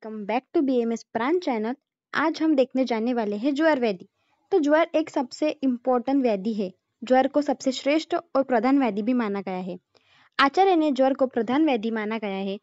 Welcome back to BMS प्राण channel. आज हम देखने जाने वाले हैं ज्वर व्याधि। तो ज्वर एक सबसे इम्पोर्टेंट व्याधि है। ज्वर को सबसे श्रेष्ठ और प्रधान व्याधि भी माना गया है। आचार्य ने ज्वर को प्रधान व्याधि माना गया है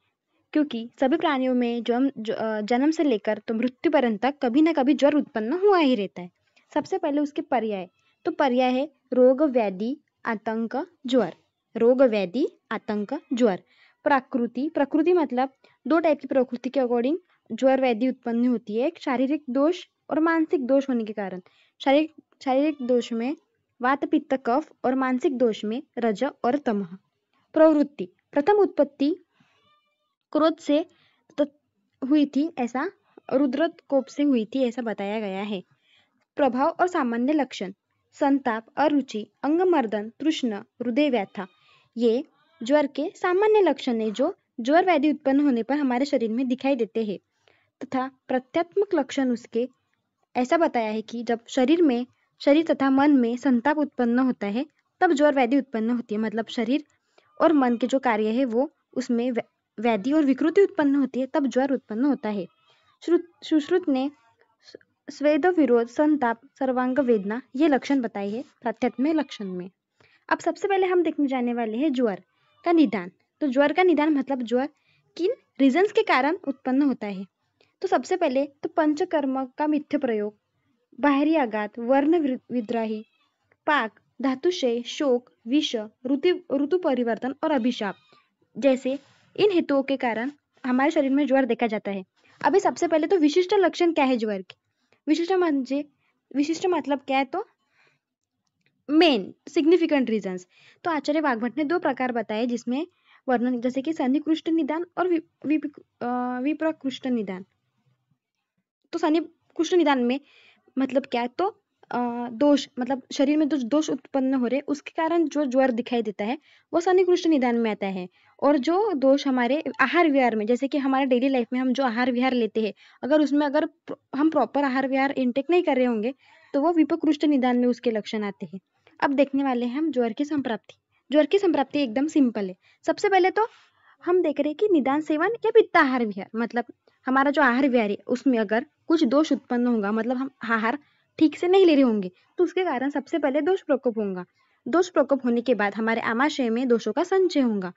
क्योंकि सभी प्राणियों में जन्म से लेकर तो मृत्यु पर्यंत तक कभी न कभी ज्वर उत्पन्न हुआ ही रहता है। सबसे पहले उसके पर्याय, तो पर्याय है रोग व्याधि आतंक ज्वर। रोग व्याधि आतंक ज्वर। प्रकृति मतलब दो टाइप की प्रकृति के अकॉर्डिंग ज्वर व्याधि उत्पन्न होती है। एक शारीरिक दोष और मानसिक दोष होने के कारण। शारीरिक दोष में वात पित्त कफ और मानसिक दोष में रज और तमः। प्रवृत्ति, प्रथम उत्पत्ति क्रोध से हुई थी, ऐसा रुद्र कोप से हुई थी, ऐसा बताया गया है। प्रभाव और सामान्य लक्षण, संताप, अरुचि, अंगमर्दन, तृष्ण, हृदय व्यथा, ये ज्वर के सामान्य लक्षण है जो ज्वर व्याधि उत्पन्न होने पर हमारे शरीर में दिखाई देते हैं। तथा प्रत्यात्मक लक्षण उसके ऐसा बताया है कि जब शरीर तथा मन में संताप उत्पन्न होता है तब ज्वर व्याधि उत्पन्न होती है। मतलब शरीर और मन के जो कार्य है वो उसमें व्याधि और विकृति उत्पन्न होती है, तब ज्वर उत्पन्न होता है। सुश्रुत ने स्वेद विरोध, संताप, सर्वांग वेदना ये लक्षण बताए हैं प्रत्यात्मक लक्षण में। अब सबसे पहले हम देखने जाने वाले हैं ज्वर का निदान। तो ज्वर का निदान मतलब ज्वर किन रीजंस के कारण उत्पन्न होता है। तो सबसे पहले तो पंचकर्म का मिथ्य प्रयोग, बाहरी आघात, वर्ण विद्राही, पाक, धातुशय, शोक, विष, ऋतु परिवर्तन और अभिशाप जैसे इन हेतुओं के कारण हमारे शरीर में ज्वर देखा जाता है। अभी सबसे पहले तो विशिष्ट लक्षण क्या है ज्वर के। विशिष्ट मतलब क्या है, तो मेन सिग्निफिकेंट रीजंस। तो आचार्य वाग्भट ने दो प्रकार बताए जिसमें वर्णन, जैसे कि सन्निकृष्ट निदान और विप्रकृष्ट निदान। तो सन्निकृष्ट निदान में मतलब क्या है, तो दोष मतलब शरीर में जो दोष उत्पन्न हो रहे उसके कारण जो ज्वर दिखाई देता है वो सन्निकृष्ट निदान में आता है। और जो दोष हमारे आहार विहार में, जैसे कि हमारे डेली लाइफ में हम जो आहार विहार लेते हैं, अगर हम प्रॉपर आहार विहार इंटेक नहीं कर रहे होंगे तो वो विप्रकृष्ट निदान में उसके लक्षण आते हैं। अब देखने वाले हैं हम ज्वर की संप्राप्ति। ज्वर की संप्राप्ति एकदम सिंपल है। सबसे पहले तो हम देख रहे हैं कि निदान सेवन या पित्त आहार विहार, मतलब हमारा जो आहार विहार है उसमें अगर कुछ दोष उत्पन्न होगा, मतलब हम आहार ठीक से नहीं ले रहे होंगे तो उसके कारण सबसे पहले दोष प्रकोप होगा। दोष प्रकोप होने के बाद हमारे आमाशय में दोषों का संचय होगा।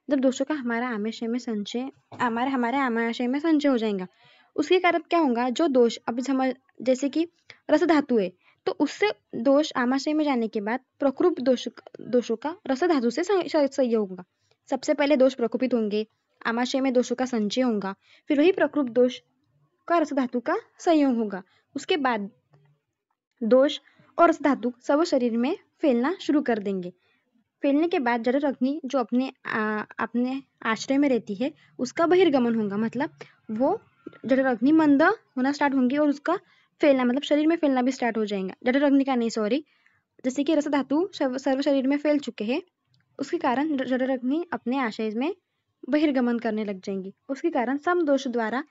जब दोषों का हमारे आमाशय में संचय हो जाएगा उसके कारण क्या होगा, जो दोष अभी समझ, जैसे कि रस धातु है तो उससे दोष आमाशय में जाने के बाद प्रकृप दोषों का रस धातु से संयोग होगा। सबसे पहले दोष प्रकोपित होंगे, आमाशय में दोषों का संचय होगा, फिर वही प्रकृप दोष का रस धातु का संयोग होगा। उसके बाद दोष और रस धातु सब शरीर में फैलना शुरू कर देंगे। फैलने के बाद जठर अग्नि जो अपने आश्रय में रहती है उसका बहिर्गमन होगा, मतलब वो जठर अग्नि मंद होना स्टार्ट होंगी और उसका फैलना मतलब शरीर में फैलना भी स्टार्ट हो जाएगा। जठर अग्नि का नहीं, सॉरी, जैसे कि रस धातु सर्व शरीर में फैल चुके हैं उसके कारण जठर अग्नि अपने आशय में बहिर्गमन करने लग जाएंगी। उसके कारण सम दोष द्वारा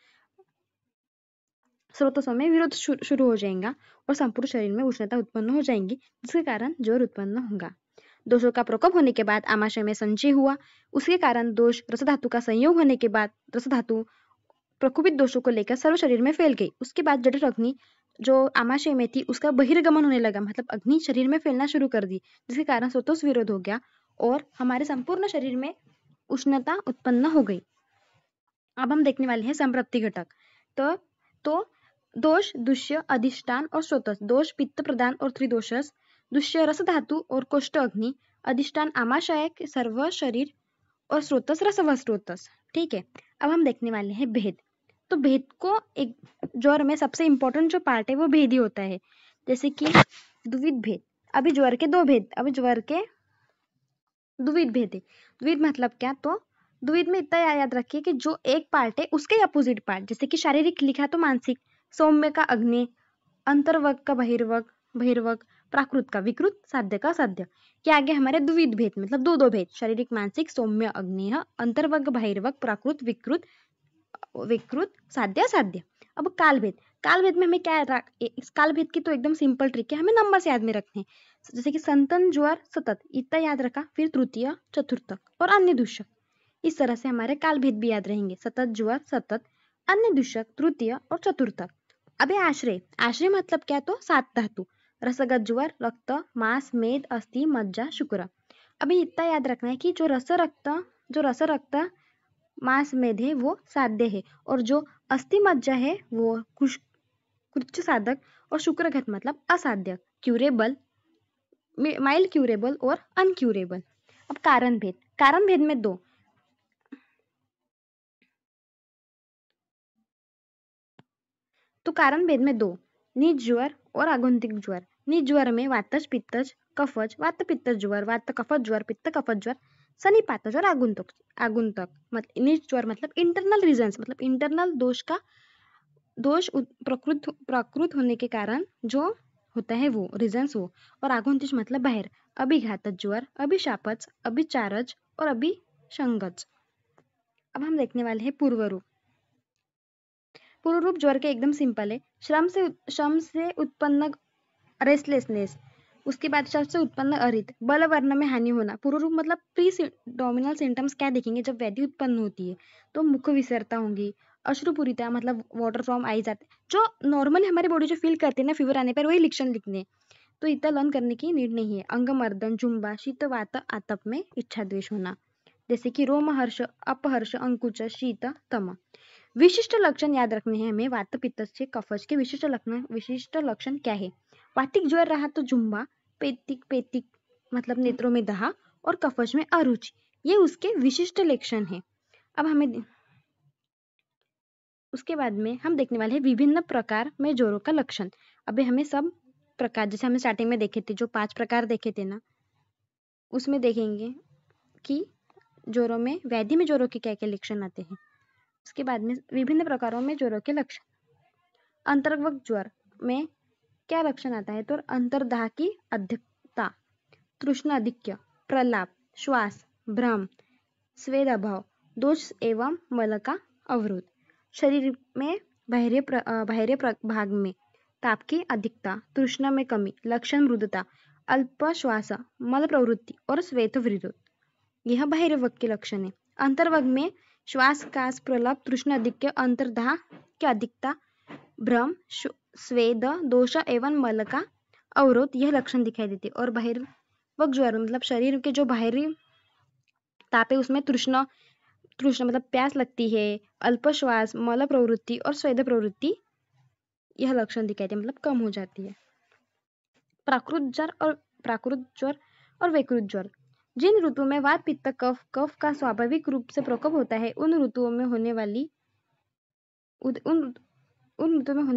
स्रोतों में विरोध शुरू हो जाएगा और संपूर्ण शरीर में उष्णता उत्पन्न हो जाएगी जिसके कारण ज्वर उत्पन्न होगा। दोषों का प्रकोप होने के बाद आमाशय में संचय हुआ, उसके कारण दोष रस धातु का संयोग होने के बाद रस धातु प्रकोपित दोषों को लेकर सर्व शरीर में फैल गई। उसके बाद जठर अग्नि जो आमाशय में थी उसका बहिर्गमन होने लगा, मतलब अग्नि शरीर में फैलना शुरू कर दी जिसके कारण स्वतः विरोध हो गया और हमारे संपूर्ण शरीर में उष्णता उत्पन्न हो गई। अब हम देखने वाले हैं संप्राप्ति घटक। तो दोष, दुष्य, अधिष्ठान और स्रोतस। दोष पित्त प्रधान और त्रिदोषस, दुष्य रस धातु और कोष्ठ अग्नि, अधिष्ठान आमाशय सर्व शरीर और स्रोतस रसव स्रोतस। ठीक है, अब हम देखने वाले हैं भेद। तो भेद को एक ज्वर में सबसे इंपॉर्टेंट जो पार्ट है वो भेद ही होता है। जैसे कि द्विविध भेद। अभी ज्वर के दो भेद, अभी ज्वर के द्विविध भेद है। द्विविध मतलब क्या, तो द्विविध में इतना याद रखिए कि जो एक पार्ट है उसके अपोजिट पार्ट, जैसे कि शारीरिक लिखा तो मानसिक, सौम्य का अग्नि, अंतर्वर्ग का बहिर्वर्ग, प्राकृत का विकृत, साध्य का साध्य। के आगे हमारे द्विविध भेद मतलब दो भेद, शारीरिक मानसिक, सौम्य अग्नि, अंतर्वर्ग बहिर्वर्ग, प्राकृत विकृत साध्य। अब काल भेद में हमें क्या इस काल भेद की तो एकदम सिंपल ट्रिक है, हमें नंबर से याद में रखने हैं। जैसे कि संतन, ज्वर, सतत, इतना याद रखा, फिर तृतीय, चतुर्थक और अन्य दूषक। इस तरह से हमारे काल भेद भी याद रहेंगे, सतत, ज्वर, सतत, अन्य दूषक तृतीय और चतुर्थक। अभी आश्रय, आश्रय मतलब क्या, तो 7 धातु, रसगत ज्वर, रक्त, मांस, मेद, अस्थि, मज्जा, शुक्र। अभी इतना याद रखना है कि जो रस रक्त मांस मेद है वो साध्य है, और जो अस्थि मज्जा है वो कृच्छ साधक, और शुक्रघत मतलब असाध्य, क्यूरेबल, माइल्ड क्यूरेबल और अनक्यूरेबल। अब कारण भेद में दो, तो कारण भेद में दो, नीच ज्वर और आगंतुक ज्वर। नीच ज्वर में वातज पित्तज कफज, वात पित्तज ज्वर, वात कफज ज्वर, पित्त कफज ज्वर, सनिपातज और आगुंतक आगुंतक। मतलब नीच ज्वर मतलब इंटरनल रीजंस, मतलब इंटरनल प्रकृत होने के कारण जो होता है वो रीजंस वो, और आगंतुक मतलब बाहर, अभिघातज ज्वर, अभिशापज, अभिचारज और अभिशंगज। अब हम देखने वाले हैं पूर्व रूप। पूर्व रूप ज्वर के एकदम सिंपल है, श्रम से उत्पन्न रेस्टलेसनेस, उसके बाद शब्द से उत्पन्न अरित, बल वर्ण में हानि होना। पूर्व रूप मतलब प्री डोमिनल सिम्टम्स क्या देखेंगे जब व्याधि उत्पन्न होती है, तो मुख विसरता होंगी, अश्रुपूरिता मतलब वाटर फ्रॉम आईज आते, जो नॉर्मली हमारी बॉडी जो फील करते हैं ना फीवर आने पर, वही लक्षण लिखने हैं, तो इतना लर्न करने की नीड नहीं है। अंगमर्दन, जुम्बा, शीत वात आतप में इच्छा द्वेष होना, जैसे कि रोमहर्ष, अपहर्ष, अंकुच, शीत, तम। विशिष्ट लक्षण याद रखने हैं हमें, वात पित्त से कफज के विशिष्ट लक्षण क्या है। वातिक ज्वर रहा तो जुम्बा, पेतिक पेतिक मतलब नेत्रों में दहा, और कफज में अरुचि, ये उसके विशिष्ट लक्षण है। अब उसके बाद में हम देखने वाले हैं विभिन्न प्रकार में ज्वरों का लक्षण। अभी हमें सब प्रकार, जैसे हमने स्टार्टिंग में देखे थे, जो 5 प्रकार देखे थे ना, उसमें देखेंगे कि ज्वरों में, व्याधि में ज्वरों के क्या क्या लक्षण आते हैं। उसके बाद में विभिन्न प्रकारों में ज्वरों के लक्षण। अंतर्वक ज्वर में क्या लक्षण आता है, तो अंतर्दाह की अधिकता, तृष्ण अधिक्य, प्रलाप, श्वास, भ्रम, स्वेद अभाव, दोष एवं मल का अवरोध। शरीर में बाहरी भाग में ताप की अधिकता, तृष्णा में कमी, लक्षण मृदुता, अल्प श्वास, मल प्रवृत्ति और श्वेत विरोध, यह बाहरी वक के लक्षण है। अंतर्वग में श्वास, कास, प्रलाप, तृष्ण अधिक्य, अंतर्दाह की अधिकता, भ्रम, स्वेद, दोष एवं मल का अवरोध, यह लक्षण दिखाई देते। और बहिर्वक ज्वर मतलब शरीर के जो बाहरी ताप है उसमें तृष्ण मतलब प्यास लगती है, अल्पश्वास, मल प्रवृत्ति और स्वेद प्रवृत्ति, यह लक्षण दिखाई देते, मतलब कम हो जाती है। प्राकृत ज्वर और विकृत ज्वर, जिन ऋतुओं में वात पित्त कफ का स्वाभाविक रूप से प्रकोप होता है, उन ऋतुओं में होने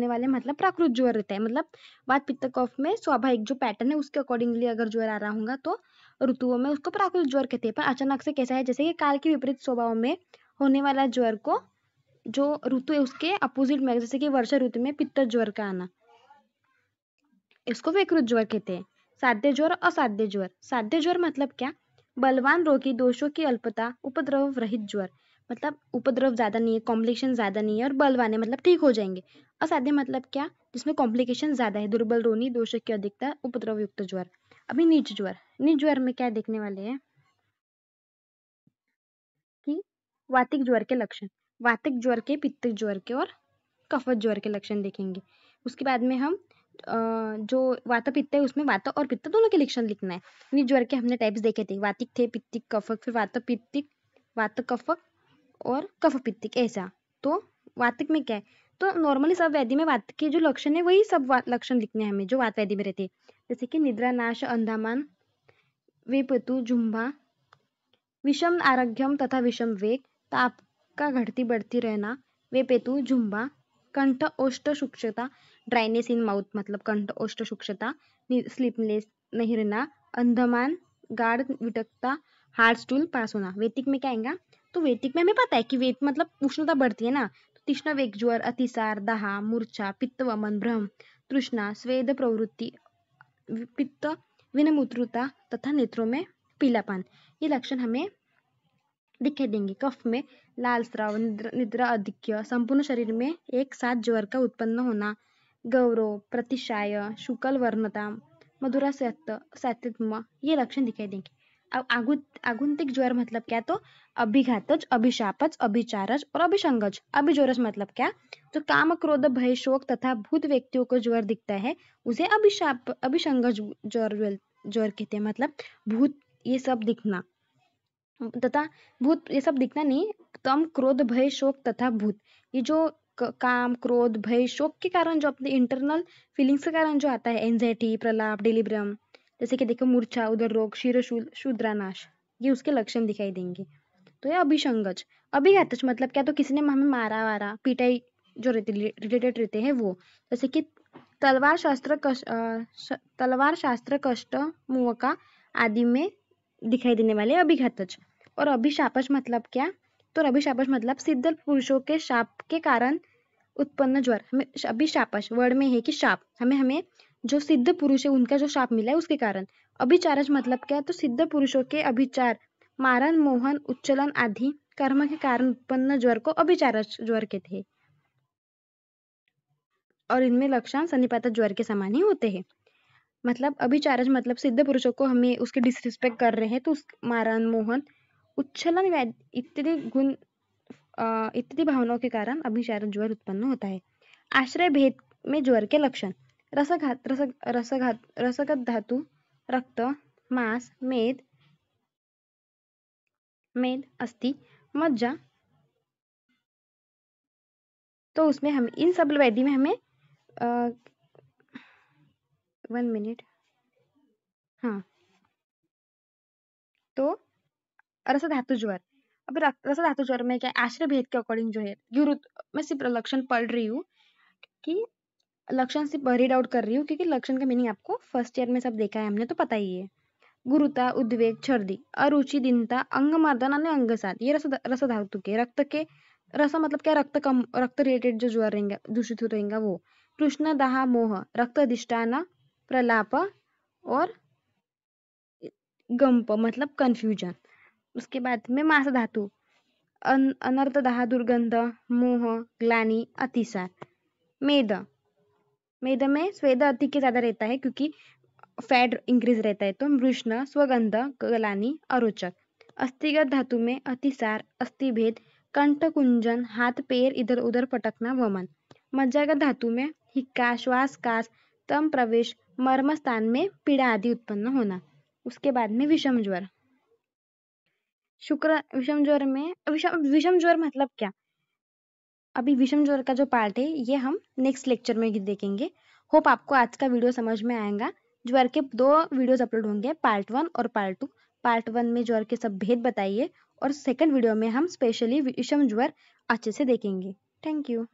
वाले मतलब प्राकृत ज्वर रहता है। मतलब वात पित्त कफ में स्वाभाविक जो पैटर्न है उसके अकॉर्डिंगली अगर ज्वर आ रहा होगा तो ऋतुओं में उसको प्राकृत ज्वर कहते हैं। पर अचानक से कैसा है, जैसे कि काल के विपरीत स्वभाव में होने वाला ज्वर को, जो ऋतु है उसके अपोजिट में, जैसे कि वर्षा ऋतु में पित्त ज्वर का आना, इसको विकृत ज्वर कहते हैं। साध्य ज्वर, असाध्य ज्वर। साध्य ज्वर मतलब क्या, बलवान रोगी, दोषों की अल्पता, उपद्रव रहित ज्वर, मतलब उपद्रव ज्यादा नहीं है, कॉम्प्लिकेशन ज्यादा नहीं है, और बलवान है मतलब ठीक हो जाएंगे। असाध्य मतलब क्या, जिसमें कॉम्प्लिकेशन ज्यादा है, दुर्बल रोनी, दोषों की अधिकता, उपद्रव युक्त ज्वर। अभी नीच ज्वर, नीच ज्वर में क्या देखने वाले हैं कि वातिक ज्वर के लक्षण, वातिक ज्वर के, पित्त ज्वर के और कफत ज्वर के लक्षण देखेंगे। उसके बाद में हम जो वात पित्त है उसमें वात और पित्त दोनों के लक्षण लिखना है। नीच ज्वर के हमने टाइप्स देखे थे, वातिक थे, पित्तिक, कफक, फिर वात पित्तिक, वात कफक और कफ पित्तिक, ऐसा। तो वातिक में क्या है, तो नॉर्मली सब व्याधि में वात के जो लक्षण है वही सब लक्षण लिखने हैं हमें जो वात व्याधि में रहते हैं, जैसे कि निद्रा नाश, अंधामान, वेपतु, जुम्बा, विषम आरोग्यम तथा विषम वेग, ताप का घटती बढ़ती रहना, वेपेतु, जुम्बा, कंठ ओष्ठ सूक्ष्मता, ड्राइनेस इन माउथ मतलब कंठ ओष्ठ सूक्ष्मता, स्लीपलेस नहीं रहना, अंधमान, गाढ़ विटकता, हार्ड स्टूल पास होना। वेतिक में क्या आएगा, तो वेतिक में हमें पता है कि वेत मतलब उष्णता बढ़ती है ना, तो तीक्ष्ण वेग ज्वर, अतिसार, दहा, मूर्छा, पित्त वमन, भ्रम, तृष्णा, स्वेद प्रवृत्ति, पित्त विनमूत्रता तथा नेत्रों में पीलापन, ये लक्षण हमें दिखाई देंगे। कफ में लाल स्राव, निद्रा अधिक्य, संपूर्ण शरीर में एक साथ ज्वर का उत्पन्न होना, गौरव, प्रतिशाय, शुक्ल वर्णता, मधुरा सात्यत्म, ये लक्षण दिखाई देंगे। अब आगुंतिक ज्वर मतलब क्या? तो अभिघातज, अभिशापज, अभिचारज और अभिसंगज। अभिज्वरज मतलब क्या? जो काम, क्रोध, भय, शोक तथा भूत व्यक्तियों को ज्वर दिखता है उसे अभिसंगज ज्वर कहते हैं। मतलब भूत ये सब दिखना तथा भूत ये सब दिखना नहीं, काम, क्रोध, भय, शोक तथा भूत, ये जो काम, क्रोध, भय, शोक के कारण जो अपने इंटरनल फीलिंग्स के कारण जो आता है, एंजाइटी, प्रलाप, डिलिब्रम, जैसे कि देखो मूर्छा, उदर रोग, शिरोशूल, शूद्रानाश, ये उसके लक्षण दिखाई देंगे। तो ये अभिसंगज। अभिघातज मतलब क्या? तो किसी ने हमें मारा वारा, पिटाई जो रिलेटेड रहते हैं वो, जैसे कि तलवार शास्त्र कष्ट, मुवका आदि में दिखाई देने वाले अभिघातज। और अभिशापज मतलब क्या? तो अभिशापज मतलब सिद्ध पुरुषों के शाप के कारण उत्पन्न ज्वर। हमें अभिशापज वर्ड में है कि शाप, हमें जो सिद्ध पुरुष है उनका जो शाप मिला है उसके कारण। अभिचारज मतलब क्या? तो सिद्ध पुरुषों के अभिचार, मारण, मोहन, उच्चलन आदि कर्म के कारण उत्पन्न ज्वर को अभिचारज ज्वर कहते हैं। और इनमें लक्षण सन्निपात ज्वर के समान ही होते हैं। मतलब अभिचारज मतलब सिद्ध पुरुषों को हमें उसके डिसरिस्पेक्ट कर रहे हैं तो मारण, मोहन, उच्छलन इत्यादि गुण इत्यादि भावनाओं के कारण अभिचारज ज्वर उत्पन्न होता है। आश्रय भेद में ज्वर के लक्षण: रसगत धातु, रक्त, मांस, मेद, अस्थि, मज्जा। तो उसमें हम इन सब व्याधि में हमें 1 मिनट, हाँ, तो रस धातु ज्वर। अब रस धातु ज्वर में क्या, आश्रय भेद के अकॉर्डिंग जो है, मैं सिर्फ लक्षण पढ़ रही हूँ कि लक्षण सिर्फ रीड आउट कर रही हूँ, क्योंकि लक्षण का मीनिंग आपको फर्स्ट ईयर में सब देखा है हमने, तो पता ही है। गुरुता, उद्वेग, छर्दी, अरुचि, दीनता, अंगमर्दन और अंगसात, ये रस धातु के। रक्त के रस मतलब क्या? रक्त रिलेटेड जो ज्वर रहेंगे, दूषित रहेगा वो। कृष्ण, दाह, मोह, रक्त अधिष्ठान, प्रलाप और गंप मतलब कंफ्यूजन। उसके बाद में मास धातु, अनर्थ, दाह, दुर्गंध, मोह, ग्लानि, अतिसार। मेद में स्वेद अति के ज्यादा रहता है क्योंकि फैट इंक्रीज रहता है। तो मृष्ण, स्वगंध, ग्लानि, अरोचक। अस्थिगत धातु में अतिसार, अस्थिभेद, कंठ कुंजन, हाथ पैर इधर उधर पटकना, वमन। मज्जागत धातु में हिक्का, श्वास, कास, तम प्रवेश, मर्म स्थान में पीड़ा आदि उत्पन्न होना। उसके बाद में विषम ज्वर। विषम ज्वर में विषम ज्वर मतलब क्या? अभी विषम ज्वर का जो पार्ट है ये हम नेक्स्ट लेक्चर में देखेंगे। होप आपको आज का वीडियो समझ में आएगा। ज्वर के 2 वीडियोस अपलोड होंगे, पार्ट 1 और पार्ट 2। पार्ट 1 में ज्वर के सब भेद बताइए और सेकंड वीडियो में हम स्पेशली विषम ज्वर अच्छे से देखेंगे। Thank you.